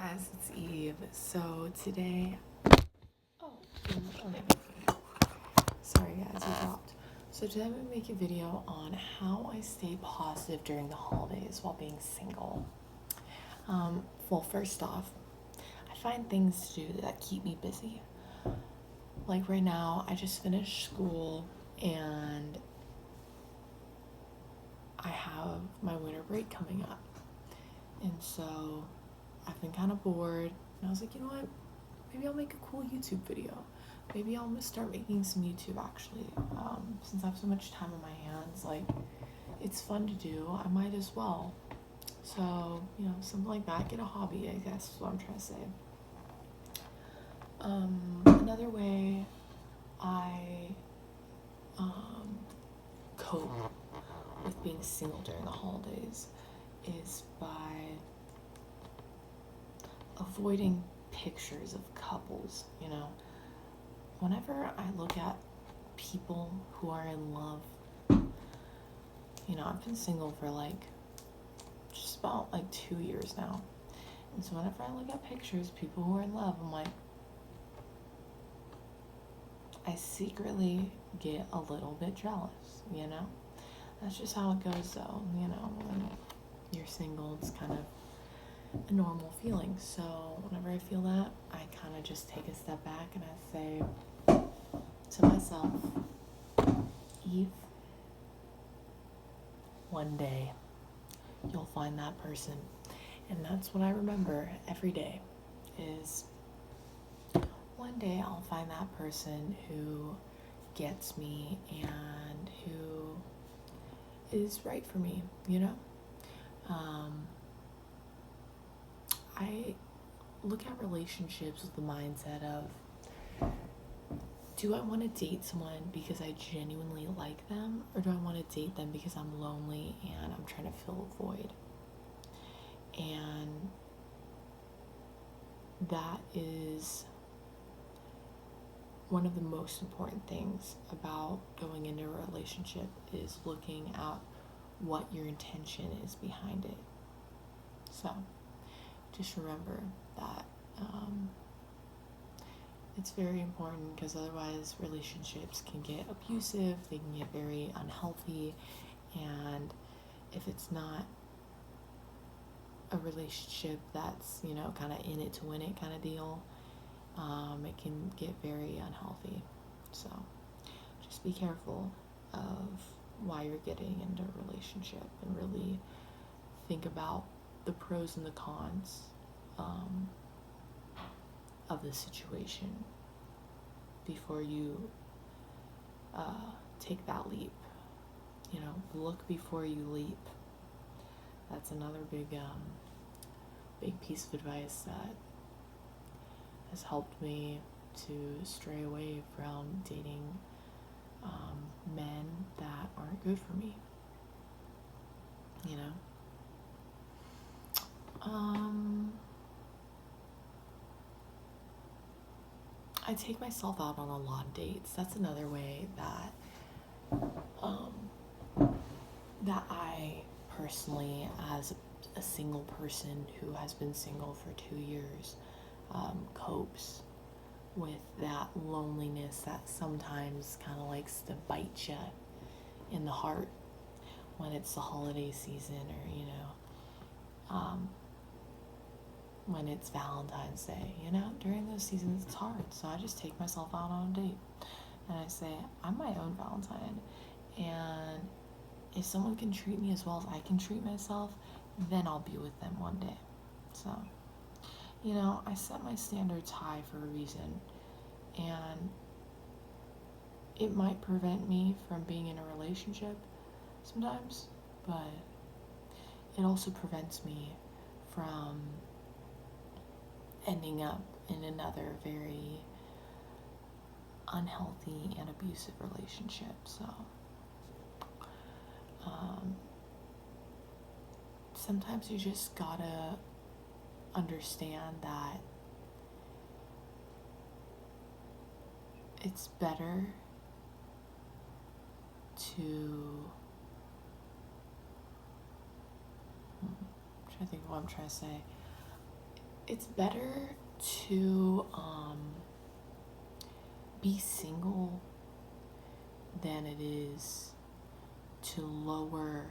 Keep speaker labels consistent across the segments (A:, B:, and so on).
A: guys, it's Eve. So today, oh, okay. Sorry guys, we dropped. So today I'm gonna make a video on how I stay positive during the holidays while being single. Well, first off, I find things to do that keep me busy. Like right now, I just finished school and I have my winter break coming up. And so I've been kind of bored, and I was like, you know what? Maybe I'll make a cool YouTube video. Maybe I'll start making some YouTube actually. Since I have so much time on my hands, like it's fun to do, I might as well. So, something like that. Get a hobby, I guess is what I'm trying to say. Another way I cope with being single during the holidays is by avoiding pictures of couples. Whenever I look at people who are in love, I've been single for just about 2 years now. And so whenever I look at pictures of people who are in love, I'm like, I secretly get a little bit jealous. That's just how it goes though, when you're single, it's kind of a normal feeling. So whenever I feel that, I kind of just take a step back and I say to myself, Eve, one day you'll find that person. And that's what I remember every day is one day I'll find that person who gets me and who is right for me. I look at relationships with the mindset of, do I want to date someone because I genuinely like them, or do I want to date them because I'm lonely and I'm trying to fill a void? And that is one of the most important things about going into a relationship, is looking at what your intention is behind it. So just remember that it's very important, because otherwise relationships can get abusive, they can get very unhealthy, and if it's not a relationship that's, kind of in it to win it kind of deal, it can get very unhealthy. So just be careful of why you're getting into a relationship, and really think about the pros and the cons of the situation before you take that leap. Look before you leap. That's another big piece of advice that has helped me to stray away from dating men that aren't good for me. I take myself out on a lot of dates. That's another way that that I personally, as a single person who has been single for 2 years, copes with that loneliness that sometimes kind of likes to bite you in the heart when it's the holiday season, or when it's Valentine's Day. During those seasons it's hard, so I just take myself out on a date and I say, I'm my own Valentine, and if someone can treat me as well as I can treat myself, then I'll be with them one day. So I set my standards high for a reason, and it might prevent me from being in a relationship sometimes, but it also prevents me from ending up in another very unhealthy and abusive relationship. So sometimes you just gotta understand that it's better to I'm trying to think of what I'm trying to say. it's better to be single than it is to lower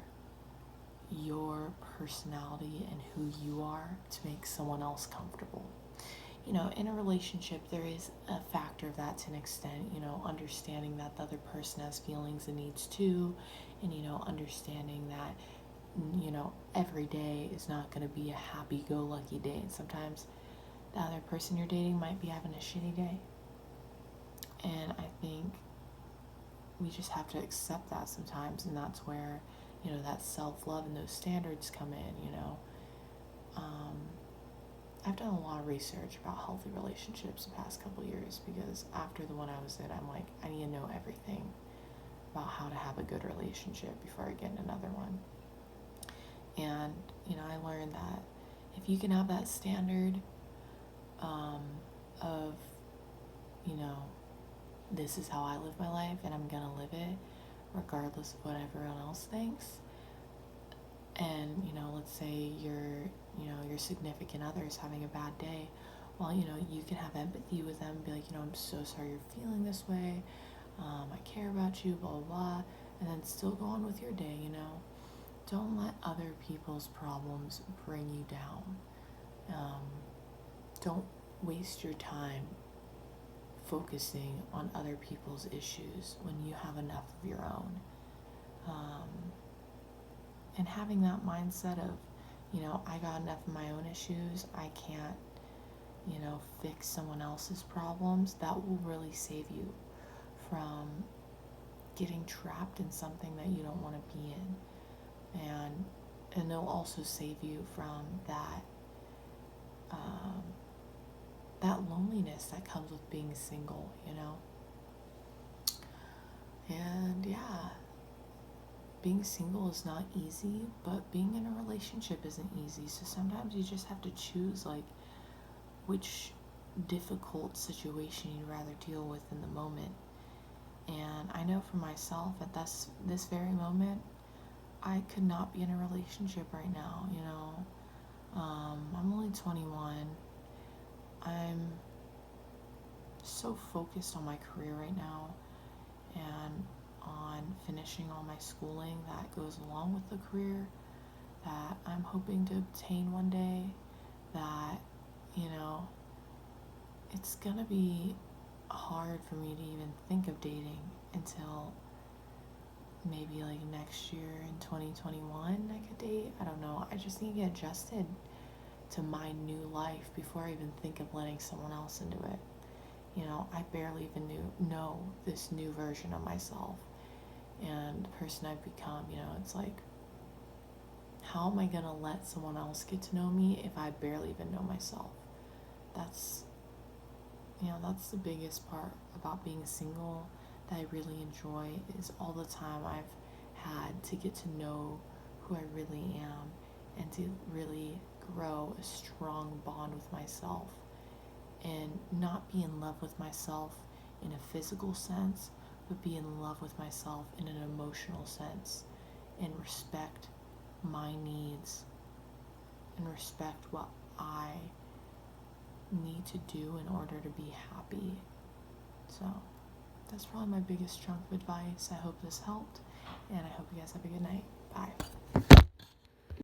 A: your personality and who you are to make someone else comfortable. You know, in a relationship, there is a factor of that to an extent, you know, understanding that the other person has feelings and needs too, and, you know, understanding that, you know, every day is not going to be a happy-go-lucky day. And sometimes the other person you're dating might be having a shitty day. And I think we just have to accept that sometimes, and that's where, you know, that self-love and those standards come in, you know. I've done a lot of research about healthy relationships the past couple of years because after the one I was in, I'm like, I need to know everything about how to have a good relationship before I get in another one. And, you know, I learned that if you can have that standard of, you know, this is how I live my life and I'm gonna live it regardless of what everyone else thinks. And, you know, let's say your significant other is having a bad day. Well, you know, you can have empathy with them and be like, you know, I'm so sorry you're feeling this way. I care about you, blah, blah, blah. And then still go on with your day, you know. Don't let other people's problems bring you down. Don't waste your time focusing on other people's issues when you have enough of your own. And having that mindset of, you know, I got enough of my own issues, I can't, you know, fix someone else's problems, that will really save you from getting trapped in something that you don't want to be in. And it'll also save you from that that loneliness that comes with being single, you know. And yeah, being single is not easy, but being in a relationship isn't easy. So sometimes you just have to choose, like, which difficult situation you'd rather deal with in the moment. And I know for myself, at this very moment, I could not be in a relationship right now, you know. I'm only 21. I'm so focused on my career right now and on finishing all my schooling that goes along with the career that I'm hoping to obtain one day, that, you know, it's gonna be hard for me to even think of dating until maybe like next year in 2021 I could date. I don't know. I just need to get adjusted to my new life before I even think of letting someone else into it. You know, I barely even know this new version of myself and the person I've become. You know, it's like, how am I gonna let someone else get to know me if I barely even know myself? That's, you know, that's the biggest part about being single that I really enjoy, is all the time I've had to get to know who I really am and to really grow a strong bond with myself and not be in love with myself in a physical sense, but be in love with myself in an emotional sense and respect my needs and respect what I need to do in order to be happy. So that's probably my biggest chunk of advice. I hope this helped, and I hope you guys have a good night. Bye.